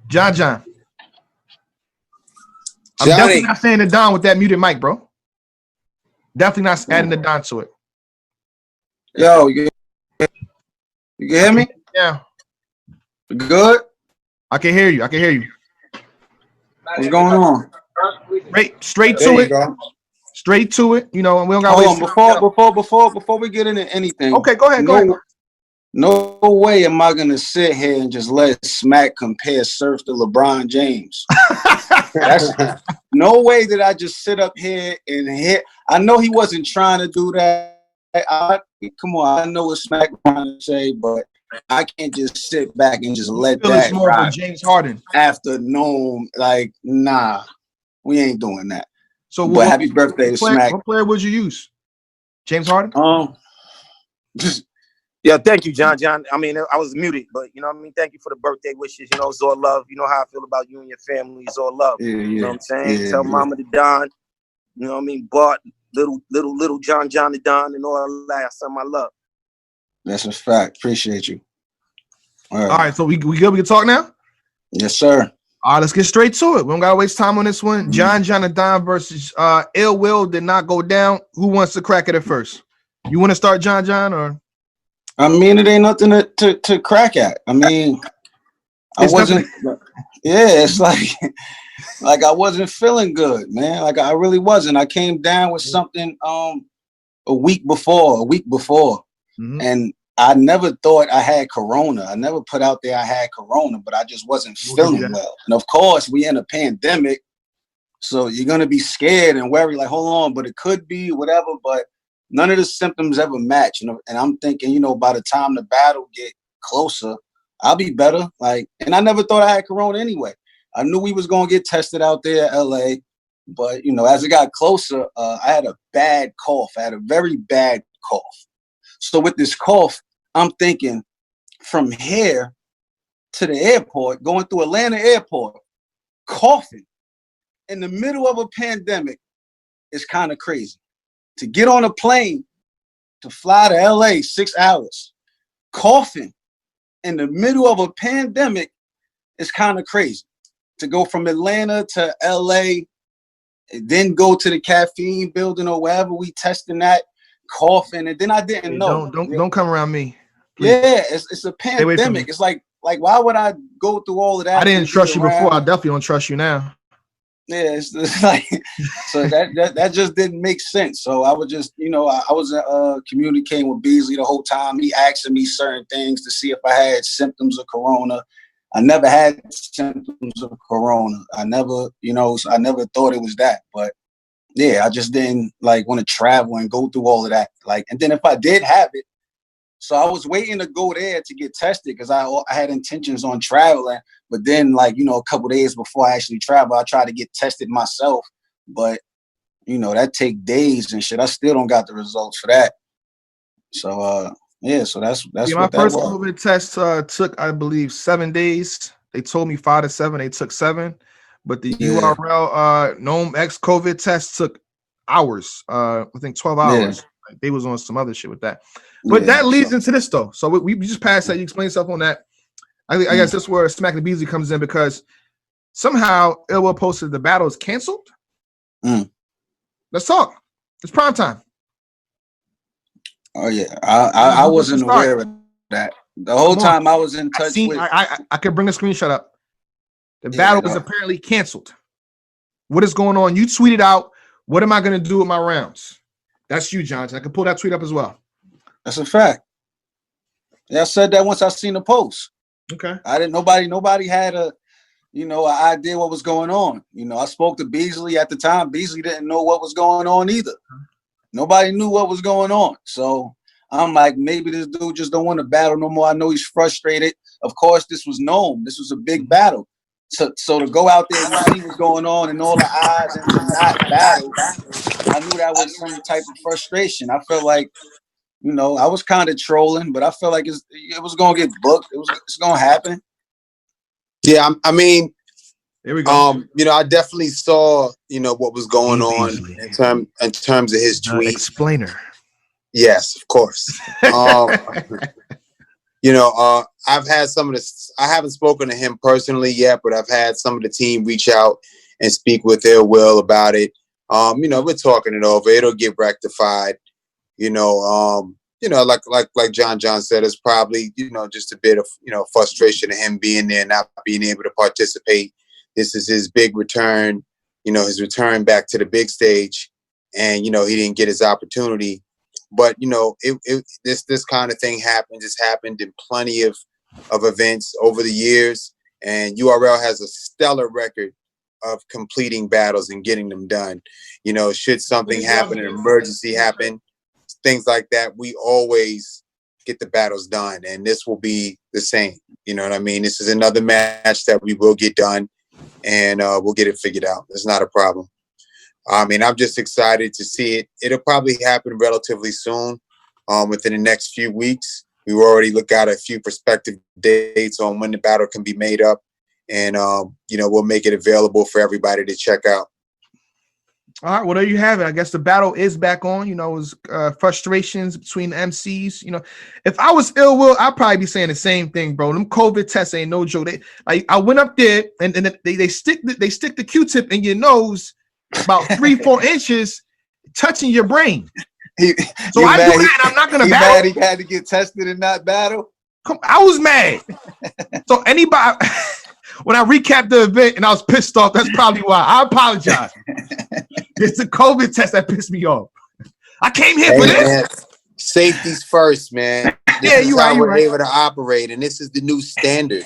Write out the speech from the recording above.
Jon Jon. I'm definitely not saying the Don with that muted mic, bro. Definitely not adding the Don to it. Yo, you can hear me? Yeah. Good? I can hear you. I can hear you. What's going on? Straight to it. Straight to it. You know, we don't got to wait. Before we get into anything. Okay, go ahead. Go ahead. No way am I gonna sit here and just let Smack compare Surf to LeBron James. That's no way that I just sit up here and hit. I know he wasn't trying to do that. Come on, I know what Smack trying to say, but I can't just sit back and just let that more for James Harden after known. Like, nah, we ain't doing that. So, but happy birthday to Smack. What player would you use? James Harden? Just. Yeah, thank you, Jon Jon. I mean, I was muted, but you know what I mean? Thank you for the birthday wishes. You know, it's all love. You know how I feel about you and your family. It's all love. You know what I'm saying? Tell Mama the Don. You know what I mean? Bart, little Jon Jon the Don and all that. I send my love. That's a fact. Appreciate you. All right, so we good? We can talk now? Yes, sir. All right, let's get straight to it. We don't gotta waste time on this one. Jon Jon the Don versus Ill Will did not go down. Who wants to crack at it first? You want to start, Jon Jon, or? I mean, it ain't nothing to crack at. I mean, it's like I wasn't feeling good, man. Like I really wasn't. I came down with something a week before, and I never thought I had corona. I never put out there I had corona, but I just wasn't feeling well. And of course, we in a pandemic, so you're gonna be scared and worried, like, hold on, but it could be whatever, but none of the symptoms ever match, and I'm thinking, you know, by the time the battle get closer, I'll be better. Like, and I never thought I had corona anyway. I knew we was gonna get tested out there in LA, but you know, as it got closer, I had a bad cough. I had a very bad cough. So with this cough, I'm thinking from here to the airport, going through Atlanta airport, coughing in the middle of a pandemic is kind of crazy. To get on a plane to fly to LA 6 hours, coughing in the middle of a pandemic is kind of crazy. To go from Atlanta to LA and then go to the caffeine building or wherever we testing that, coughing, and then I didn't know. Don't come around me. Please. Yeah, it's a pandemic. It's like why would I go through all of that? I didn't trust you before. I definitely don't trust you now. Yeah, it's like, so that just didn't make sense. So I was just, you know, I was communicating with Beasley the whole time. He asking me certain things to see if I had symptoms of corona. I never had symptoms of corona. I never, you know, so I never thought it was that. But yeah, I just didn't like want to travel and go through all of that. Like, and then if I did have it, so I was waiting to go there to get tested because I had intentions on traveling. But then, like, you know, a couple days before I actually travel, I tried to get tested myself. But, you know, that take days and shit. I still don't got the results for that. So, yeah, so that's my first COVID test took, I believe, 7 days. They told me 5 to 7. They took 7. But the URL Gnome X COVID test took hours. I think 12 hours. Yeah. Like, they was on some other shit with that. But that leads into this, though. So we just passed that. You explain yourself on that. I guess that's where Smack the Beasley comes in, because somehow Ilwa posted the battle is canceled. Let's talk. It's prime time. Oh, yeah. I wasn't aware of that. The whole time I was in touch with... I could bring a screenshot up. The battle is apparently canceled. What is going on? You tweeted out, what am I going to do with my rounds? That's you, Jon. I can pull that tweet up as well. That's a fact. Yeah, I said that once I seen the post. Okay. I didn't. Nobody had an idea what was going on. You know, I spoke to Beasley at the time. Beasley didn't know what was going on either. Nobody knew what was going on. So I'm like, maybe this dude just don't want to battle no more. I know he's frustrated. Of course, this was known. This was a big battle. So to go out there and see what's going on and all the eyes and to not battle, I knew that was some type of frustration. I felt like, you know, I was kind of trolling, but I felt like it was gonna get booked. It's gonna happen. Yeah, I mean, here we go. You know, I definitely saw, you know, what was going on in terms of his tweet. Explainer. Yes, of course. I've had some of the. I haven't spoken to him personally yet, but I've had some of the team reach out and speak with Ill Will about it. We're talking it over. It'll get rectified. Like Jon Jon said, it's probably just a bit of frustration of him being there, not being able to participate. This is his big return. His return back to the big stage, and he didn't get his opportunity. But this kind of thing happened. It's happened in plenty of events over the years, and URL has a stellar record of completing battles and getting them done. Should something happen, an emergency happen, things like that, we always get the battles done, and this will be the same. You know what I mean? This is another match that we will get done, and we'll get it figured out. It's not a problem. I'm just excited to see it. It'll probably happen relatively soon, within the next few weeks. We will already look at a few prospective dates on when the battle can be made up, and we'll make it available for everybody to check out. All right, well, there you have it. I guess the battle is back on. It was frustrations between the MCs. If I was Ill Will, I'd probably be saying the same thing, bro. Them COVID tests ain't no joke. I went up there and they stick the Q-tip in your nose about 3-4 inches, touching your brain. So I do that, and I'm not gonna battle. Mad he had to get tested and not battle. I was mad. So anybody, when I recapped the event and I was pissed off, that's probably why. I apologize. It's the COVID test that pissed me off. I came here for this. Man, safety's first, man. This is how we're able to operate, and this is the new standard.